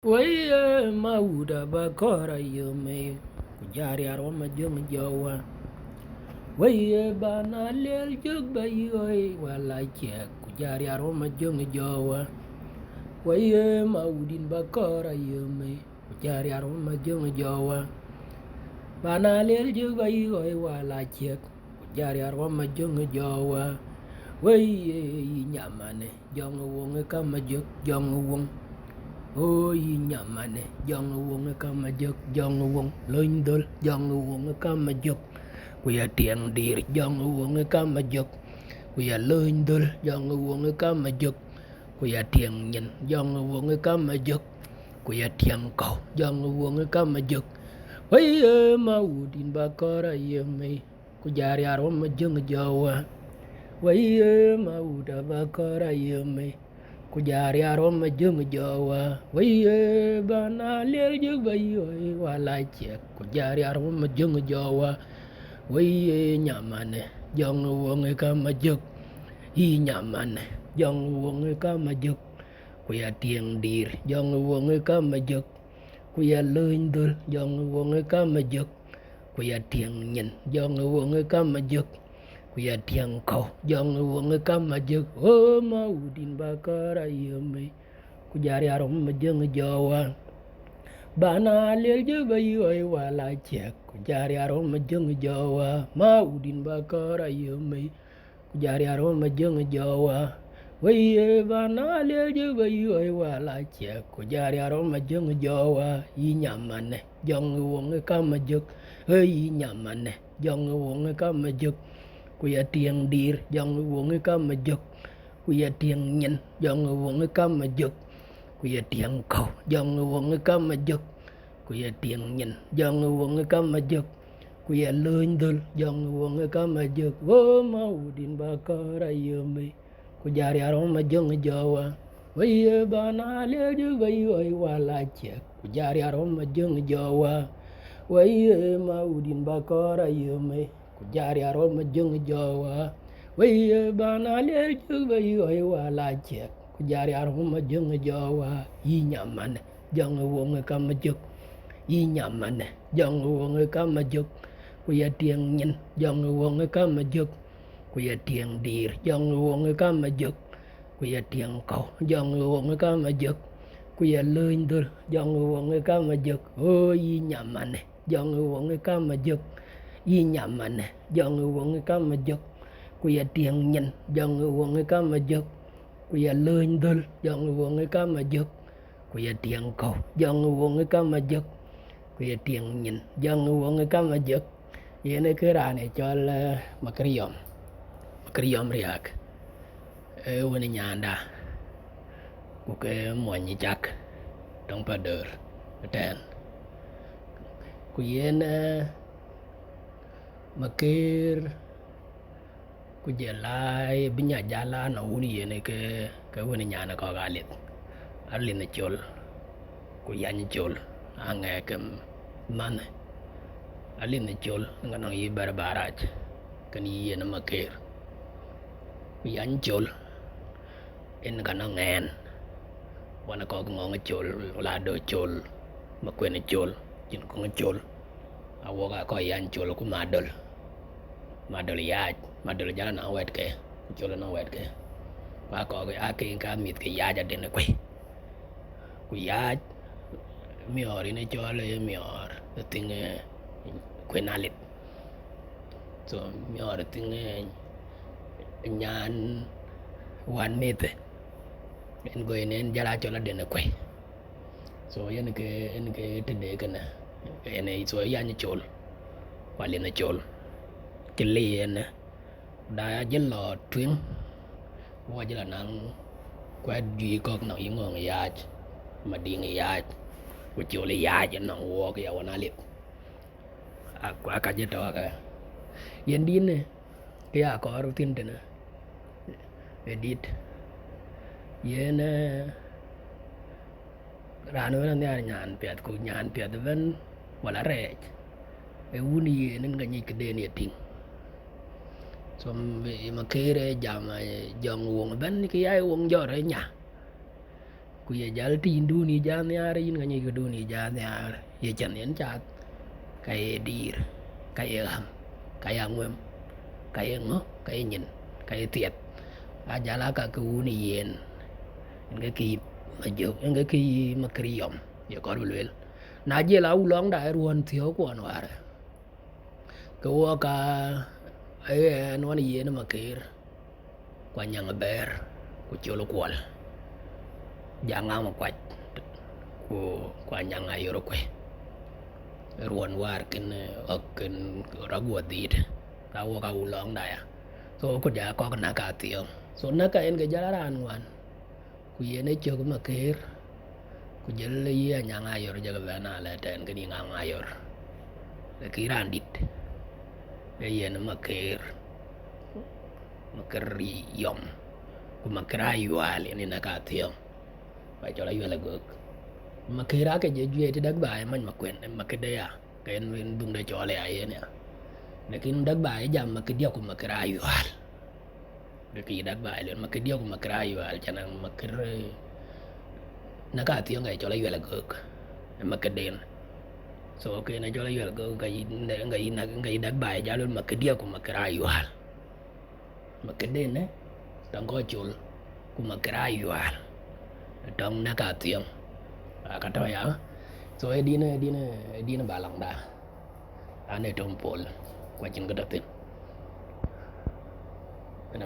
Weye mauda bakora yume kujari aroma jung jowa. Weye bana lel jug bayoy wala che kujari aroma jung jowa. Weye maudin bakora yume kujari aroma jung jowa. Bana lel jug bayoy wala che kujari aroma jung jowa. Weye nyamane jong wong kama jong wong. Ôi nhamane jong wong kama jong wong loin dol jong wong kama kuya tiang dir jong wong kama kuya loin dol jong wong kama kuya tiang nyen jong wong kama kuya tiang kau jong wong kama wai maudin bakora yeme kujari arom jong jawa wai mauda bakora yeme kujari aroma jung jawa weye bana ler jug bayoy wala che kujari aroma jung jawa weye nyamane jong wong kama juk i nyamane jong wong kama juk kuya tieng dir jong wong kama juk kuya loin dul jong wong kama juk kuya tieng nyen jong wong kama juk kuya tiang kau jong wong kama juk o maudin bakara yeme kujari arom jung jawa bana lel jug bayoy wala che kujari arom jung jawa maudin bakara yeme kujari arom jung jawa weye bana lel jug bayoy wala che kujari arom jung jawa yi nyamane jong wong kama juk yi nyamane jong wong kama juk kuya tiang dir jong wong kama juk kuya tiang nyen jong wong kama juk kuya tiang kau jong wong kama juk kuya tiang nyen jong wong kama juk kuya loin dul jong wong kama juk wo maudin bakara yeme kujari aroma jong jawa weye bana le jug bayoy wala che kujari aroma jong jawa weye maudin bakara yeme kujari aroma jung jawa weye bana le jug bayoy wala che kujari aroma jung jawa yi nyamane jong wong kama juk yi nyamane jong wong kama juk kuya tieng nyen jong wong kama juk kuya tieng dir jong wong kama juk kuya tieng kau jong wong kama juk kuya loin dul jong wong kama juk o yi nyamane jong wong kama juk yi nyamane jong wong kama juk kuya tieng nyen jong wong kama juk kuya loin dul jong wong kama juk kuya tieng kau jong wong kama juk kuya tieng nyen jong wong kama juk yene kerane chol makriyom riak e woni nyanda ku ke monyi jak dong pader ten ku yene makir ku jelai binya jala na wuni yene ke woni nyana ko galit alina chol ku yanyi chol ange kem man alina chol ngana yi barbaraj kan yi yene makir ku yanyi chol en kana ngen wana ko ngong chol la do chol makwen chol jin ko chol awoga ko yan chol ku madol yaaj madol jala na wet ke chol na wet ke ba ko ga ake ka mit ke yaaja den ko ku yaaj mior ne chol e mior tinge kwenalit so mior tinge nyan wan mete en go en jala chola den ko so yen ke tede kana ene so yan chol wale na chol kelien da jelo twin wa jela nang kwa di ko na yingong yaaj mading yaaj ko chol yaaj na wo ke wana lip akwa ka jeto ka yen dine ke ya ko rutin dena edit yene rano na nyan piat ko nyan piat ben wala rej e wuni yene nga nyi kede ni ting so makere jama jong wong ben ki ay wong jore nya ku ye jal tin duni jan yar yin ga ni duni jan yar ye chan yen chat ka ye dir ka ye ham ka ya ngwem ka ye ngo ka ye nyin ka ye tiet a jala ka ku ni yen nga ki ma jo nga ki ma kriyom ye ko lwel na je la u long da ruon thio ko an ware ko ka ai no ni yen ma kir kwa nyang ber ku cholo kwal janga ma kwat ku kwa nyang ayoro kwe ruon war ken ok ragu dit ta wo ka u long da ya so ko ja ko na ka tio so na ka en ga jala ran wan ku yen e chog ma kir ku jel ye nyang ayor jaga bana la ten ga ni ngang ayor le kiran dit e yen ma kir yom ku ma kira yual ni na ka tio ba cho la yual gok ma kira ke je jue ti dag ba man ma kwen ma ke de ya ke en dung de cho le ai ne lekin dag ba jam ma ke dia ku ma kira yual de ki dag ba le ma ke dia ku ma kira yual chanang ma kir na ka tio ngai cho la yual gok ma ke den so ke na cho la yual gok ngai dag ba ja lu ma ke dia ku ma kira yual ma ke den ne tang ko chul ku ma kira yual trong na ka tio ka to ya so e dina balang da ane tom pol kwa chin ga tin na